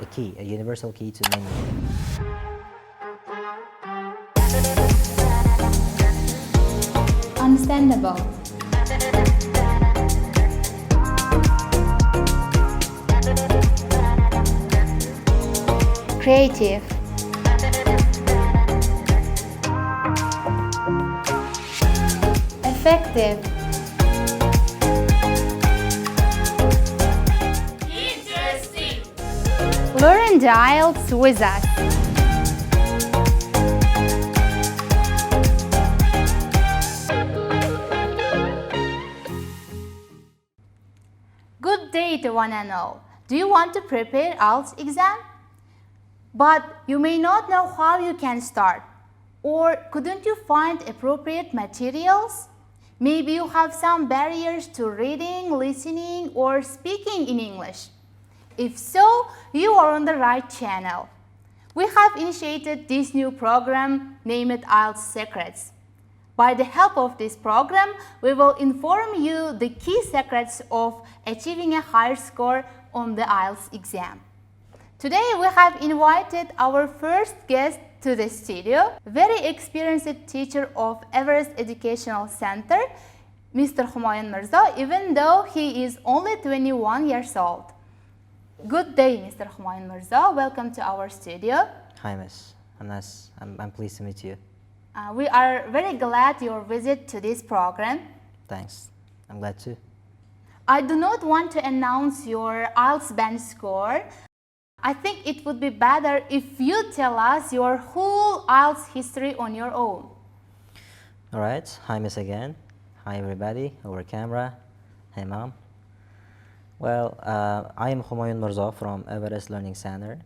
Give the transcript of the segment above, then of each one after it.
a key, a universal key to many. Understandable. Creative. Effective. Interesting. Learn the Ielts with us. Good day to one and all. Do you want to prepare Ielts exam? But you may not know how you can start. Or couldn't you find appropriate materials? Maybe you have some barriers to reading, listening, or speaking in English. If so, you are on the right channel. We have initiated this new program named Ielts Secrets. By the help of this program, we will inform you the key secrets of achieving a higher score on the Ielts exam. Today we have invited our first guest to the studio, very experienced teacher of Everest Educational Center, Mr. Humayun Mirza, even though he is only 21 years old. Good day, Mr. Humayun Mirza. Welcome to our studio. Hi, Miss. I'm pleased to meet you. We are very glad your visit to this program. Thanks. I'm glad too. I do not want to announce your IELTS band score. I think it would be better if you tell us your whole IELTS history on your own. All right. Hi, Miss again. Hi, everybody over camera. Hey, Mom. Well, I am Humayun Mirza from Everest Learning Center.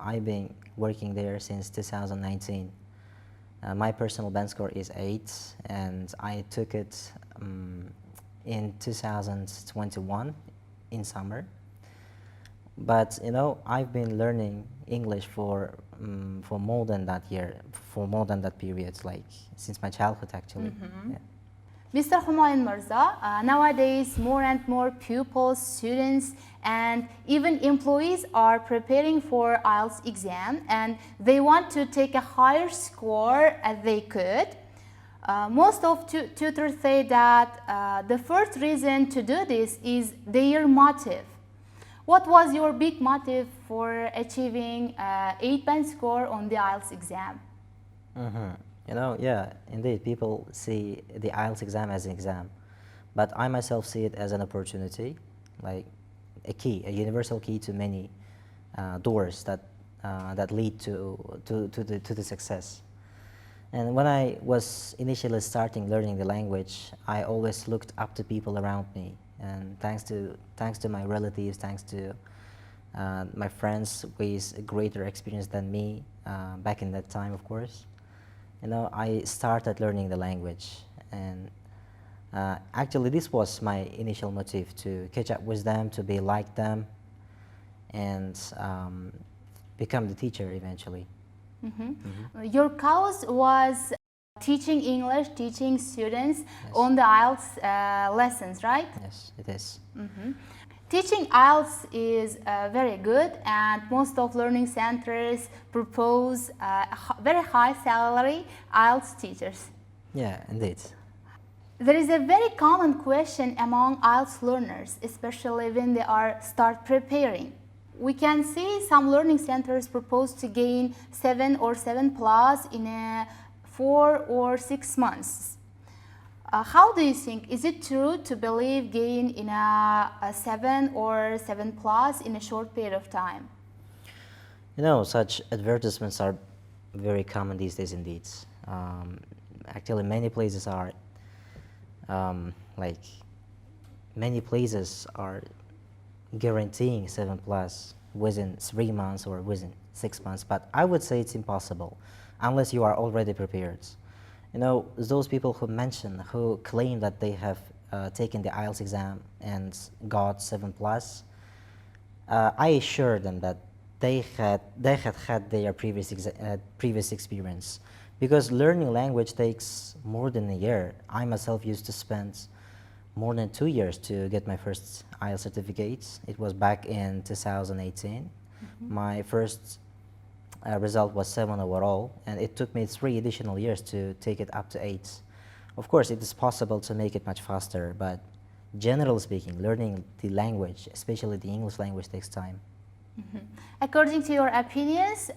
I've been working there since 2019. My personal band score is 8, and I took it in 2021 in summer. But you know, I've been learning English for more than that year, for more than that period, like since my childhood actually. Yeah. Mr. Humayun Mirza, nowadays more and more pupils, students, and even employees are preparing for IELTS exam, and they want to take a higher score as they could. Most of tutors say that the first reason to do this is their motive. What was your big motive for achieving 8 band score on the IELTS exam? You know, yeah, indeed, people see the IELTS exam as an exam, but I myself see it as an opportunity, like a key, a universal key to many doors that lead to the success. And when I was initially starting learning the language, I always looked up to people around me, and thanks to my relatives, thanks to my friends with greater experience than me back in that time, of course. You know, I started learning the language, and actually this was my initial motive, to catch up with them, to be like them, and become the teacher eventually. Your cause was teaching English, teaching students Yes. on the IELTS lessons, right? Yes, it is. Teaching IELTS is very good, and most of learning centers propose very high salary IELTS teachers. Yeah, indeed. There is a very common question among IELTS learners, especially when they are start preparing. We can see some learning centers propose to gain 7 or 7 plus in 4 or 6 months. How do you think? Is it true to believe gain in a 7 or 7 plus in a short period of time? You know, such advertisements are very common these days indeed. Actually, many places are guaranteeing 7 plus within 3 months or within 6 months, but I would say it's impossible unless you are already prepared. You know, those people who claim that they have taken the IELTS exam and got 7 plus, I assure them that they had their previous experience, because learning language takes more than a year. I myself used to spend more than 2 years to get my first IELTS certificate. It was back in 2018. My first result was 7 overall, and it took me 3 additional years to take it up to 8. Of course, it is possible to make it much faster, but generally speaking, learning the language, especially the English language, takes time. According to your opinions,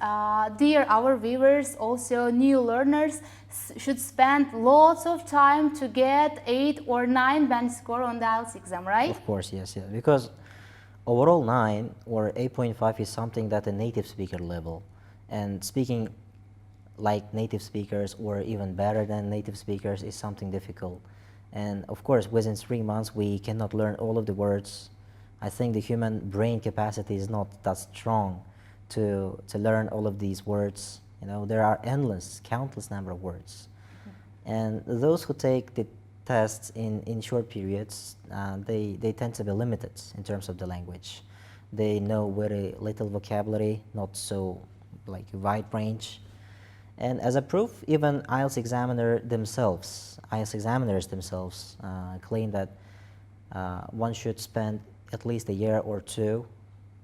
dear our viewers, also new learners should spend lots of time to get 8 or 9 band score on the IELTS exam, right? Of course, yes, yes. Because overall 9 or 8.5 is something that a native speaker level, and speaking like native speakers or even better than native speakers is something difficult. And of course, within 3 months, we cannot learn all of the words. I think the human brain capacity is not that strong to learn all of these words. You know, there are countless number of words. And those who take the tests in short periods, they tend to be limited in terms of the language. They know very little vocabulary, not so like a wide range. And as a proof, even IELTS examiners themselves claim that one should spend at least a year or two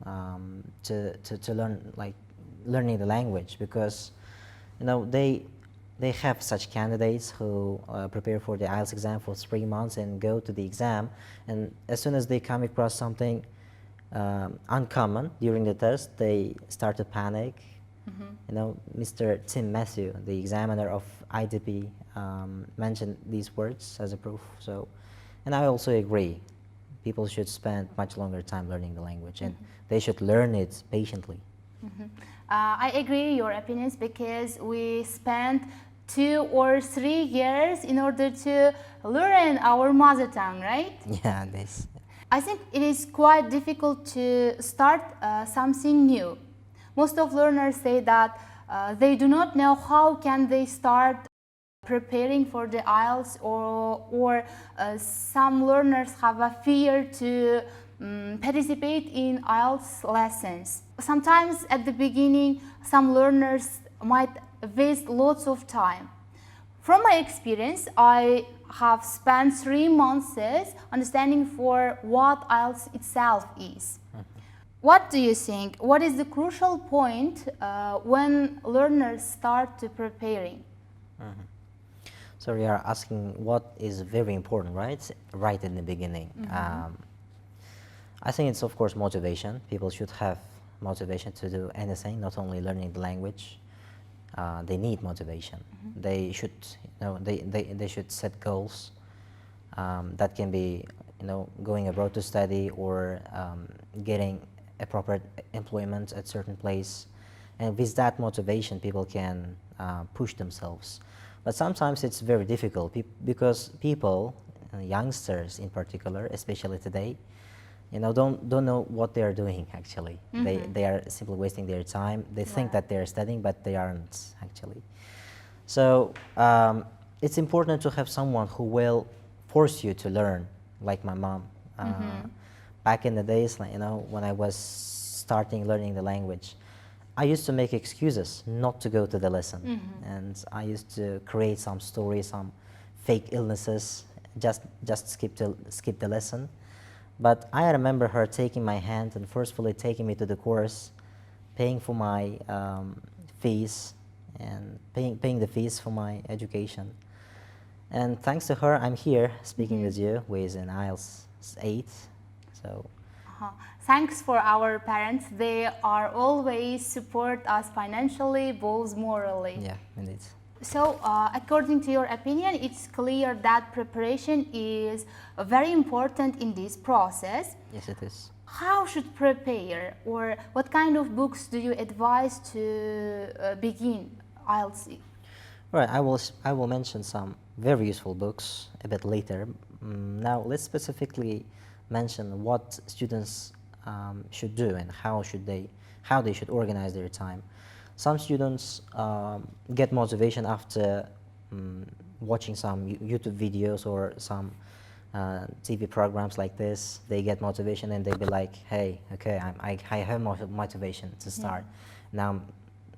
to learning the language, because you know they have such candidates who prepare for the IELTS exam for 3 months and go to the exam, and as soon as they come across something uncommon during the test, they start to panic. You know, Mr. Tim Matthew, the examiner of IDP, mentioned these words as a proof. So, and I also agree. People should spend much longer time learning the language, and they should learn it patiently. I agree your opinions, because we spent 2 or 3 years in order to learn our mother tongue, right? Yeah, this. I think it is quite difficult to start something new. Most of learners say that they do not know how can they start preparing for the IELTS, or some learners have a fear to participate in IELTS lessons. Sometimes at the beginning, some learners might waste lots of time. From my experience, I have spent 3 months understanding for what IELTS itself is. What do you think? What is the crucial point when learners start to preparing? So you are asking what is very important, right? Right in the beginning. I think it's of course motivation. People should have motivation to do anything, not only learning the language. They need motivation. They should, you know, they should set goals. That can be, you know, going abroad to study, or getting a proper employment at certain place, and with that motivation people can push themselves. But sometimes it's very difficult because people, youngsters in particular, especially today, you know, don't know what they are doing actually. They are simply wasting their time. They think that they are studying, but they aren't actually. So it's important to have someone who will force you to learn, like my mom. Back in the days, like, you know, when I was starting learning the language, I used to make excuses not to go to the lesson, and I used to create some stories, some fake illnesses, just skip the lesson. But I remember her taking my hand and forcefully taking me to the course, paying for my fees, and paying the fees for my education. And thanks to her, I'm here speaking with you with an IELTS 8. So. Thanks for our parents. They are always support us financially, both morally. Yeah, indeed. So, according to your opinion, it's clear that preparation is very important in this process. Yes, it is. How should prepare, or what kind of books do you advise to begin IELTS? Right, I will mention some very useful books a bit later. Now, let's specifically mention what students should do and how they should organize their time. Some students get motivation after watching some YouTube videos or some TV programs like this. They get motivation and they be like, hey, okay, I have motivation to start. Now I'm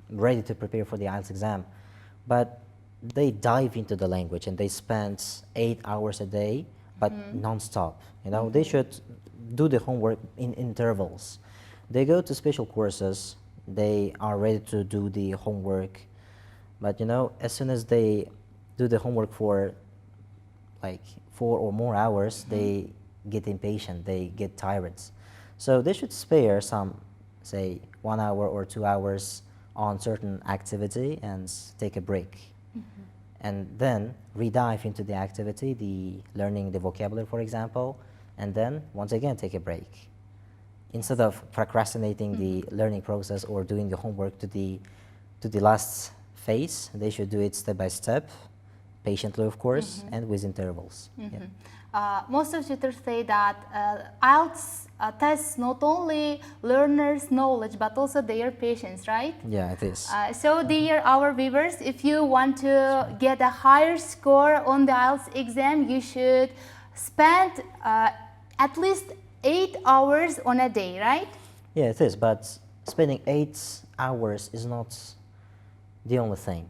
ready to prepare for the IELTS exam. But they dive into the language and they spend 8 hours a day, but non-stop. You know, they should do the homework in intervals. They go to special courses, they are ready to do the homework, but you know, as soon as they do the homework for like 4 or more hours, they get impatient, they get tired. So they should spare some, say, 1 hour or 2 hours on certain activity and take a break. And then re-dive into the activity, learning the vocabulary, for example, and then once again take a break. Instead of procrastinating the learning process or doing the homework to the last phase, they should do it step by step, patiently of course, and with intervals. Yeah. Most of tutors say that IELTS tests not only learners' knowledge but also their patience, right? Yeah, it is. So dear our viewers, if you want to get a higher score on the IELTS exam, you should spend at least 8 hours on a day, right? Yeah, it is, but spending 8 hours is not the only thing.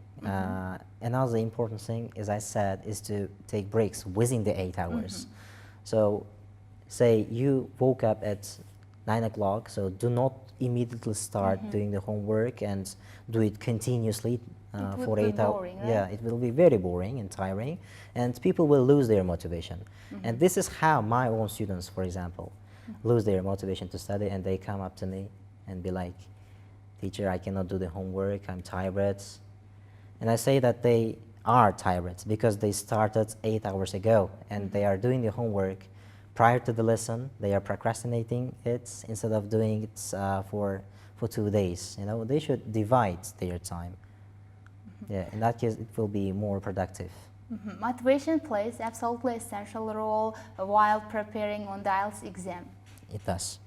Another important thing, as I said, is to take breaks within the 8 hours. So, say you woke up at 9 o'clock, so do not immediately start doing the homework and do it continuously for 8 hours. Boring, right? Yeah, it will be very boring and tiring, and people will lose their motivation. And this is how my own students, for example, lose their motivation to study, and they come up to me and be like, "Teacher, I cannot do the homework, I'm tired." And I say that they are tired because they started 8 hours ago and they are doing the homework prior to the lesson. They are procrastinating it instead of doing it for 2 days. You know, they should divide their time. Yeah, in that case, it will be more productive. Motivation plays absolutely essential role while preparing on the IELTS exam. It does.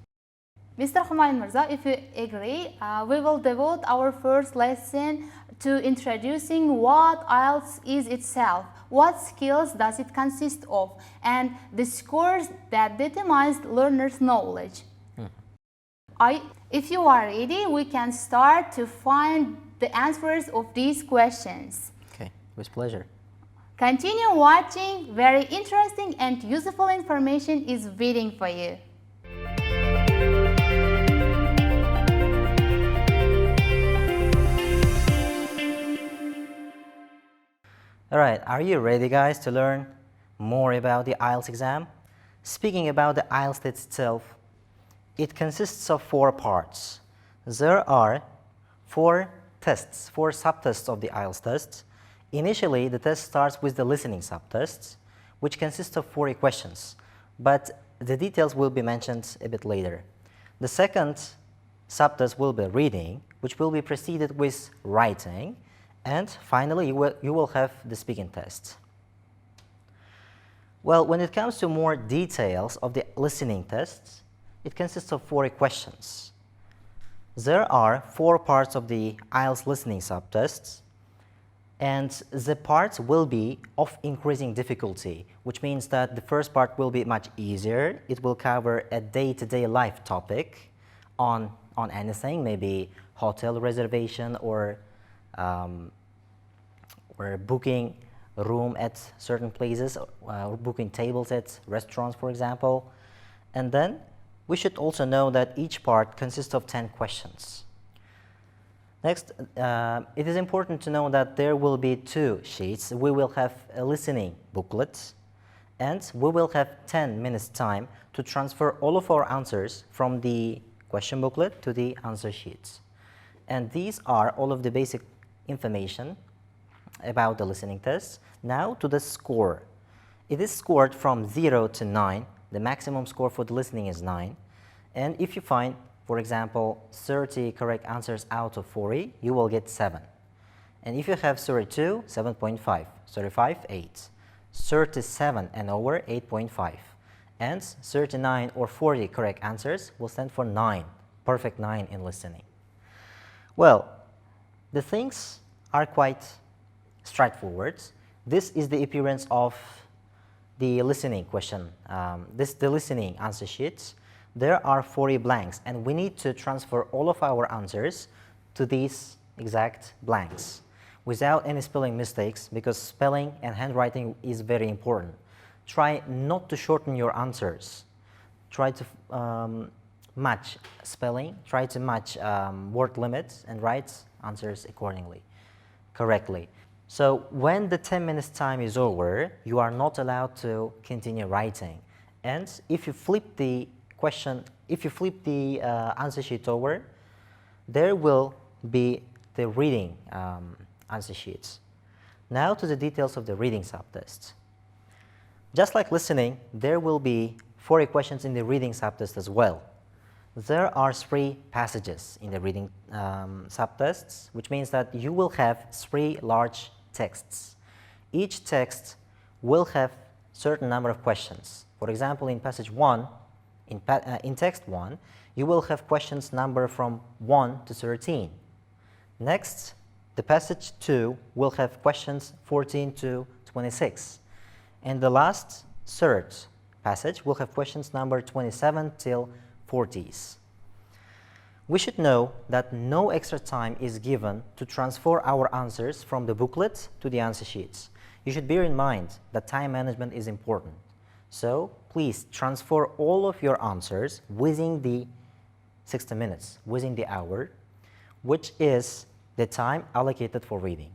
Mr. Humayun Mirza, if you agree, we will devote our first lesson to introducing what IELTS is itself, what skills does it consist of, and the scores that determines learners' knowledge. If you are ready, we can start to find the answers of these questions. Okay, with pleasure. Continue watching, very interesting and useful information is waiting for you. Alright, are you ready guys to learn more about the IELTS exam? Speaking about the IELTS test itself, it consists of 4 parts. There are 4 tests, 4 subtests of the IELTS test. Initially, the test starts with the listening subtest, which consists of 40 questions, but the details will be mentioned a bit later. The second subtest will be reading, which will be preceded with writing, and finally you will have the speaking test. Well, when it comes to more details of the listening tests, it consists of 40 questions. There are 4 parts of the IELTS listening subtests, and the parts will be of increasing difficulty, which means that the first part will be much easier. It will cover a day-to-day life topic on anything, maybe hotel reservation or booking room at certain places, or booking tables at restaurants, for example. And then we should also know that each part consists of 10 questions. Next, it is important to know that there will be 2 sheets. We will have a listening booklet, and we will have 10 minutes time to transfer all of our answers from the question booklet to the answer sheets. And these are all of the basic information about the listening test. Now to the score. It is scored from 0 to 9. The maximum score for the listening is 9. And if you find, for example, 30 correct answers out of 40, you will get 7. And if you have 32, 7.5, 35, 8, 37 and over, 8.5, and 39 or 40 correct answers will stand for 9, perfect 9 in listening. Well, the things are quite straightforward. This is the appearance of the listening question, the listening answer sheets. There are 40 blanks, and we need to transfer all of our answers to these exact blanks without any spelling mistakes, because spelling and handwriting is very important. Try not to shorten your answers. Try to match spelling, try to match word limits and write answers accordingly, correctly. So when the 10 minutes time is over, you are not allowed to continue writing. And if you flip the question, if you flip the answer sheet over, there will be the reading answer sheets. Now to the details of the reading subtest. Just like listening, there will be 40 questions in the reading subtest as well. There are 3 passages in the reading subtests, which means that you will have 3 large texts. Each text will have certain number of questions. For example, in passage 1, in text 1, you will have questions number from 1 to 13. Next, the passage 2 will have questions 14 to 26. And the last, third passage will have questions number 27 till 40s. We should know that no extra time is given to transfer our answers from the booklet to the answer sheets. You should bear in mind that time management is important. So please transfer all of your answers within the 60 minutes, within the hour, which is the time allocated for reading.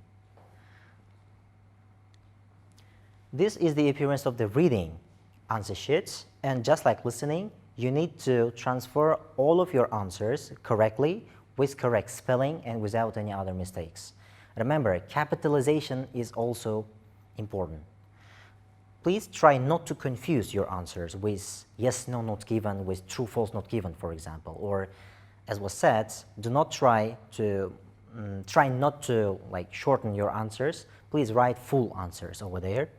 This is the appearance of the reading answer sheets, and just like listening, you need to transfer all of your answers correctly with correct spelling and without any other mistakes. Remember, capitalization is also important. Please try not to confuse your answers with yes, no, not given, with true, false, not given, for example. Or, as was said, do not try not to shorten your answers. Please write full answers over there.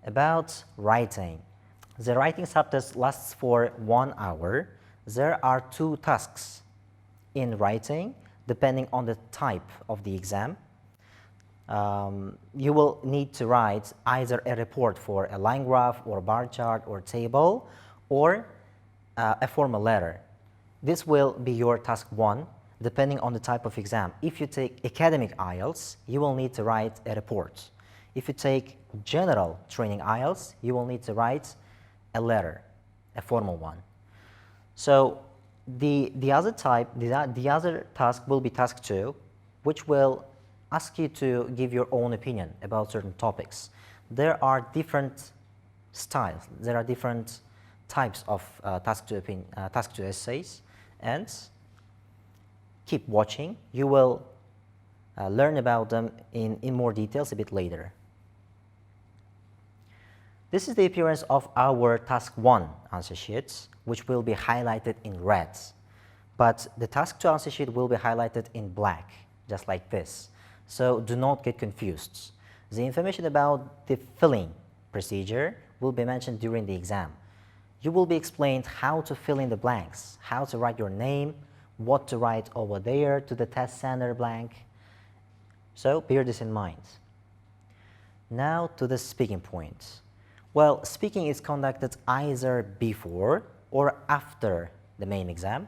About writing. The writing subtest lasts for 1 hour. There are 2 tasks in writing, depending on the type of the exam. You will need to write either a report for a line graph or bar chart or table, or a formal letter. This will be your task 1, depending on the type of exam. If you take academic Ielts, you will need to write a report. If you take general training Ielts, you will need to write a letter, a formal one. So the other task will be task 2, which will ask you to give your own opinion about certain topics. There are different styles, there are different types of task 2 essays, and keep watching. You will learn about them in more details a bit later. This is the appearance of our task 1 answer sheets, which will be highlighted in red. But the task 2 answer sheet will be highlighted in black, just like this. So do not get confused. The information about the filling procedure will be mentioned during the exam. You will be explained how to fill in the blanks, how to write your name, what to write over there to the test center blank. So bear this in mind. Now to the speaking point. Well, speaking is conducted either before or after the main exam.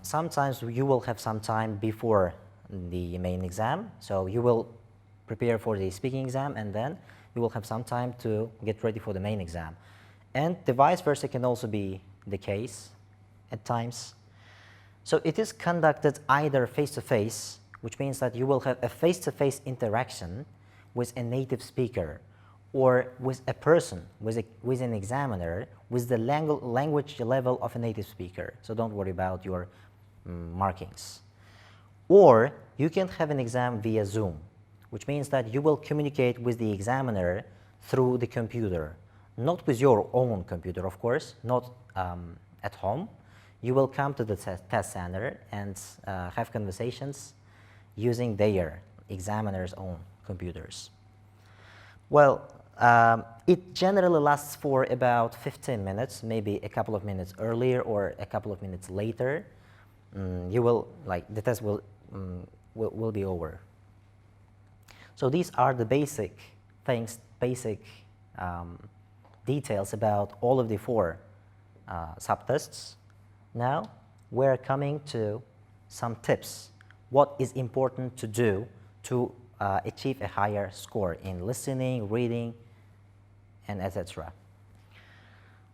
Sometimes you will have some time before the main exam, so you will prepare for the speaking exam and then you will have some time to get ready for the main exam. And the vice versa can also be the case at times. So it is conducted either face-to-face, which means that you will have a face-to-face interaction with a native speaker, or with a person, with an examiner, with the language level of a native speaker. So don't worry about your markings. Or you can have an exam via Zoom, which means that you will communicate with the examiner through the computer, not with your own computer, of course, not at home. You will come to the test center and have conversations using their examiner's own computers. Well, it generally lasts for about 15 minutes, maybe a couple of minutes earlier or a couple of minutes later. The test will be over. So these are the basic things, details about all of the 4 subtests. Now we're coming to some tips. What is important to do to achieve a higher score in listening, reading, and etc.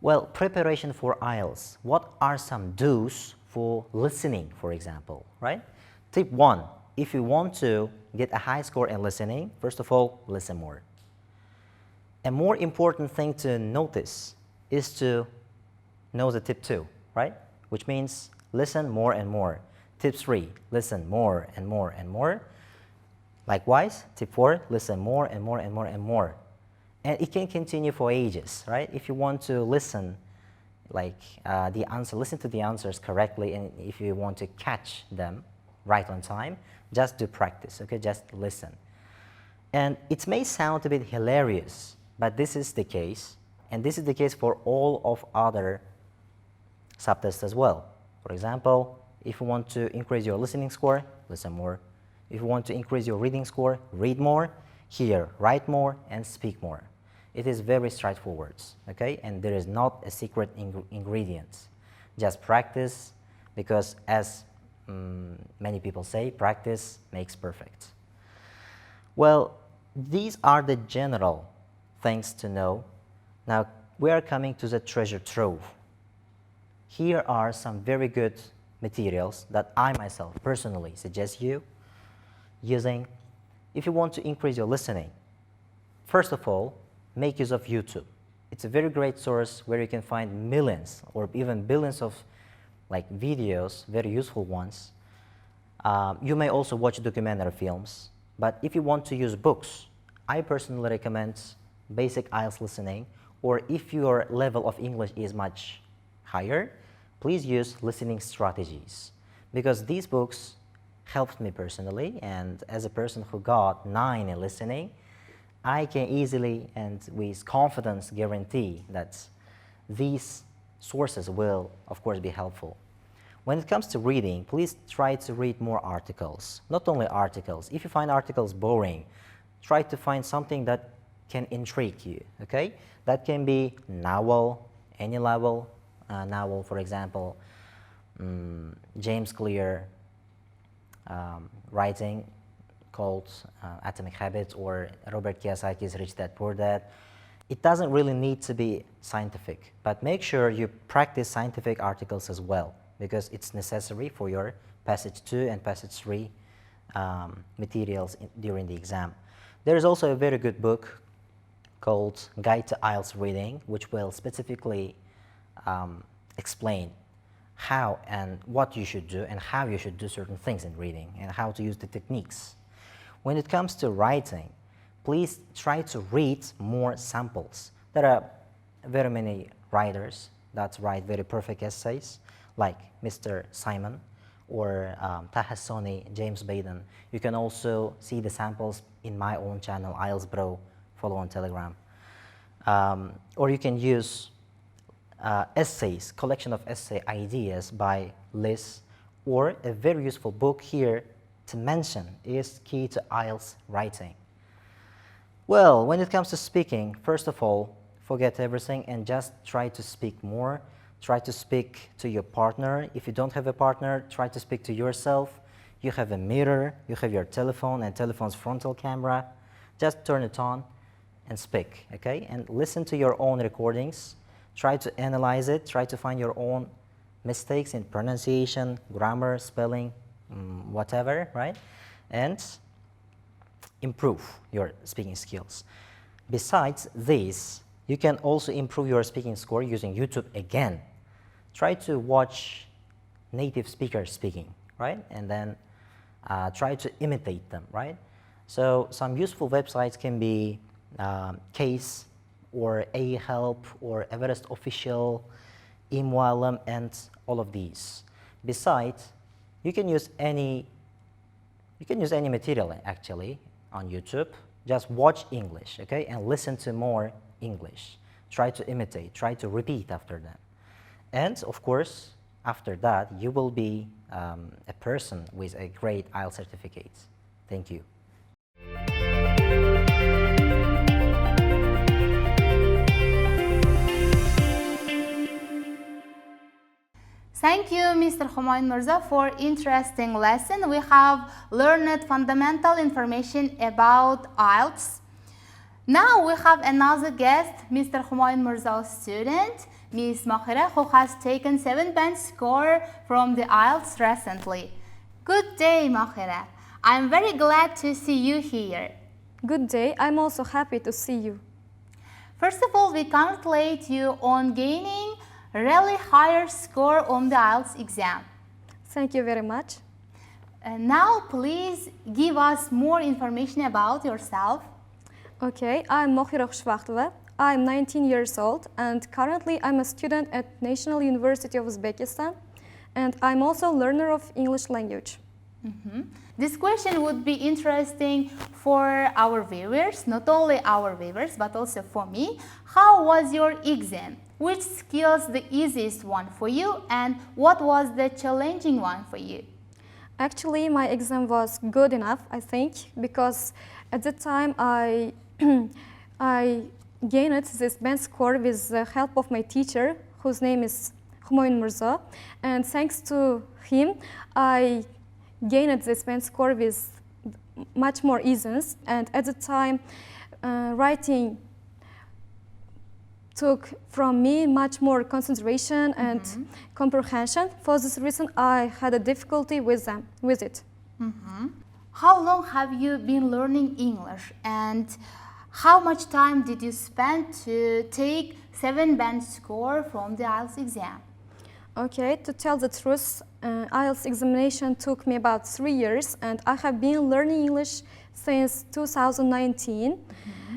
Well, preparation for IELTS. What are some do's for listening, for example, right? Tip 1, if you want to get a high score in listening, first of all, listen more. A more important thing to notice is to know the tip 2, right? Which means listen more and more. Tip 3, listen more and more and more. Likewise, tip 4, listen more and more and more and more. And it can continue for ages, right? If you want to listen, listen to the answers correctly, and if you want to catch them right on time, just do practice, okay? Just listen. And it may sound a bit hilarious, but this is the case, and this is the case for all of other subtests as well. For example, if you want to increase your listening score, listen more. If you want to increase your reading score, read more, hear, write more, and speak more. It is very straightforward, okay? And there is not a secret ingredient. Just practice, because as many people say, practice makes perfect. Well, these are the general things to know. Now, we are coming to the treasure trove. Here are some very good materials that I myself personally suggest you using if you want to increase your listening. First of all, make use of YouTube. It's a very great source where you can find millions or even billions of videos, very useful ones. You may also watch documentary films, but if you want to use books, I personally recommend Basic IELTS Listening, or if your level of English is much higher, please use Listening Strategies, because these books helped me personally, and as a person who got 9 in listening, I can easily and with confidence guarantee that these sources will, of course, be helpful. When it comes to reading, please try to read more articles. Not only articles. If you find articles boring, try to find something that can intrigue you, okay? That can be novel, any novel, for example, James Clear writing called Atomic Habits, or Robert Kiyosaki's Rich Dad Poor Dad. It doesn't really need to be scientific, but make sure you practice scientific articles as well, because it's necessary for your Passage 2 and Passage 3 materials during the exam. There is also a very good book called Guide to IELTS Reading, which will specifically explain how and what you should do and how you should do certain things in reading and how to use the techniques. When it comes to writing, please try to read more samples. There are very many writers that write very perfect essays, like Mr. Simon or Taha Soni, James Baden. You can also see the samples in my own channel, IELTS Bro, follow on Telegram. Or you can use essays, collection of essay ideas by Liz, or a very useful book here to mention is Key to IELTS Writing. Well, when it comes to speaking, first of all, forget everything and just try to speak more. Try to speak to your partner. If you don't have a partner, try to speak to yourself. You have a mirror, you have your telephone and telephone's frontal camera. Just turn it on and speak, okay? And listen to your own recordings. Try to analyze it. Try to find your own mistakes in pronunciation, grammar, spelling, whatever, right? And improve your speaking skills. Besides this, you can also improve your speaking score using YouTube again. Try to watch native speakers speaking, right? And then try to imitate them, right? So some useful websites can be Case or A-Help or Everest Official, eMuallim, and all of these. Besides, you can use any material actually on YouTube. Just watch English, okay, and listen to more English. Try to imitate, try to repeat after them. And of course, after that, you will be a person with a great IELTS certificate. Thank you. Thank you, Mr. Humayun Mirza, for interesting lesson. We have learned fundamental information about IELTS. Now we have another guest, Mr. Humayun Mirza's student, Miss Mahira, who has taken 7 band score from the Ielts recently. Good day, Mahira. I'm very glad to see you here. Good day, I'm also happy to see you. First of all, we congratulate you on gaining a really higher score on the Ielts exam. Thank you very much. Now, please give us more information about yourself. Okay, I'm Mahira Khshvakhtova. I'm 19 years old and currently I'm a student at National University of Uzbekistan and I'm also a learner of English language. This question would be interesting for our viewers, not only our viewers, but also for me. How was your exam? Which skills the easiest one for you and what was the challenging one for you? Actually, my exam was good enough, I think, because at the time I gained this band score with the help of my teacher, whose name is Humayun Mirza, and thanks to him, I gained this band score with much more ease, and at the time writing took from me much more concentration and comprehension. For this reason I had a difficulty with it. How long have you been learning English and how much time did you spend to take 7 band score from the Ielts exam? Okay, to tell the truth, IELTS examination took me about 3 years and I have been learning English since 2019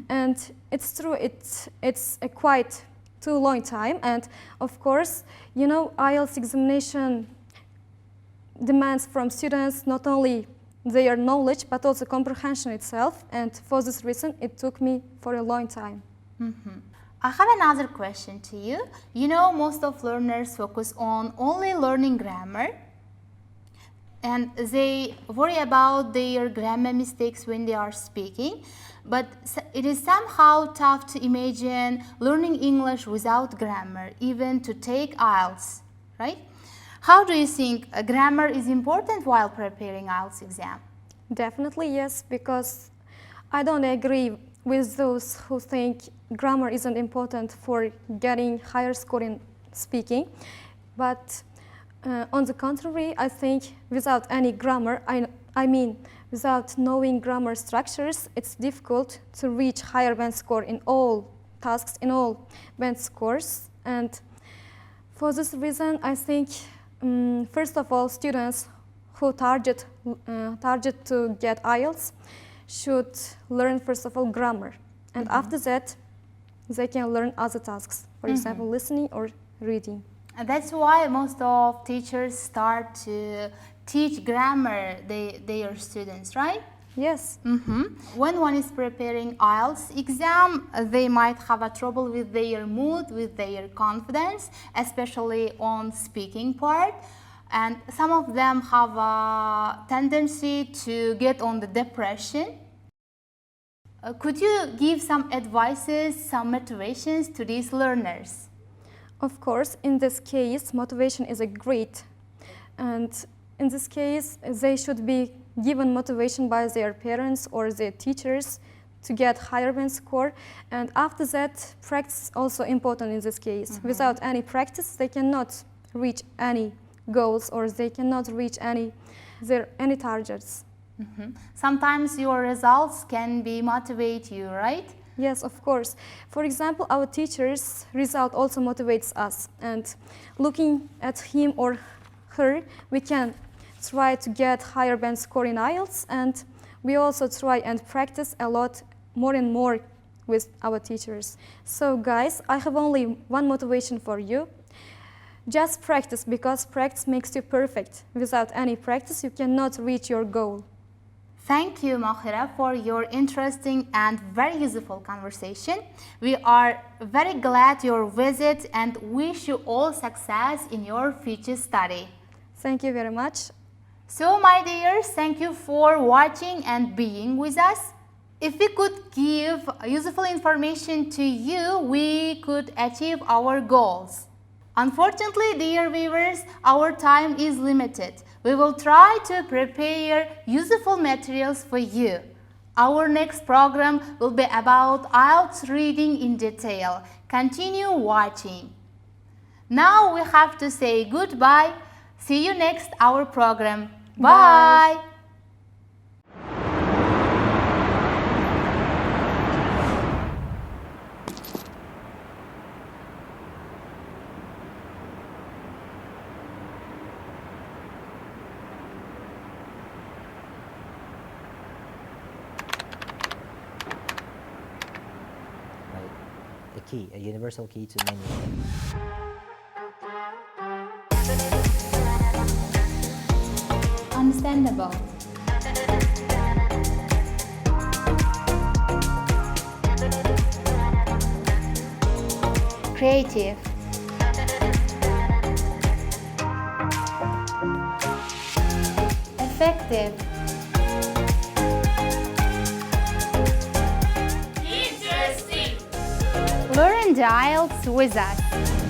and it's true, it's a quite too long time, and of course, you know, IELTS examination demands from students not only their knowledge but also comprehension itself, and for this reason it took me for a long time. I have another question to you. You know, most of learners focus on only learning grammar and they worry about their grammar mistakes when they are speaking. But it is somehow tough to imagine learning English without grammar, even to take IELTS, right? How do you think grammar is important while preparing IELTS exam? Definitely yes, because I don't agree with those who think grammar isn't important for getting higher score in speaking. But on the contrary, I think without any grammar, I mean without knowing grammar structures, it's difficult to reach higher band score in all tasks, in all band scores. And for this reason, I think first of all, students who target to get IELTS should learn first of all grammar, and after that they can learn other tasks, for example listening or reading. And that's why most of teachers start to teach grammar their students, right? Yes. When one is preparing IELTS exam, they might have a trouble with their mood, with their confidence, especially on speaking part. And some of them have a tendency to get on the depression. Could you give some advices, some motivations to these learners? Of course, in this case, motivation is a great, and in this case, they should be given motivation by their parents or their teachers to get higher band score. And after that, practice is also important in this case. Without any practice, they cannot reach any goals or they cannot reach any targets. Sometimes your results can be motivate you, right? Yes, of course. For example, our teacher's result also motivates us, and looking at him or her, we can try to get higher band score in IELTS, and we also try and practice a lot more and more with our teachers. So guys, I have only one motivation for you. Just practice, because practice makes you perfect. Without any practice, you cannot reach your goal. Thank you, Mahira, for your interesting and very useful conversation. We are very glad your visit and wish you all success in your future study. Thank you very much. So, my dears, thank you for watching and being with us. If we could give useful information to you, we could achieve our goals. Unfortunately, dear viewers, our time is limited. We will try to prepare useful materials for you. Our next program will be about IELTS reading in detail. Continue watching. Now we have to say goodbye. See you next our program. Bye. Bye. Like a key, a universal key to many things. Understandable. Creative. Effective. Interesting. Learn the IELTS with us.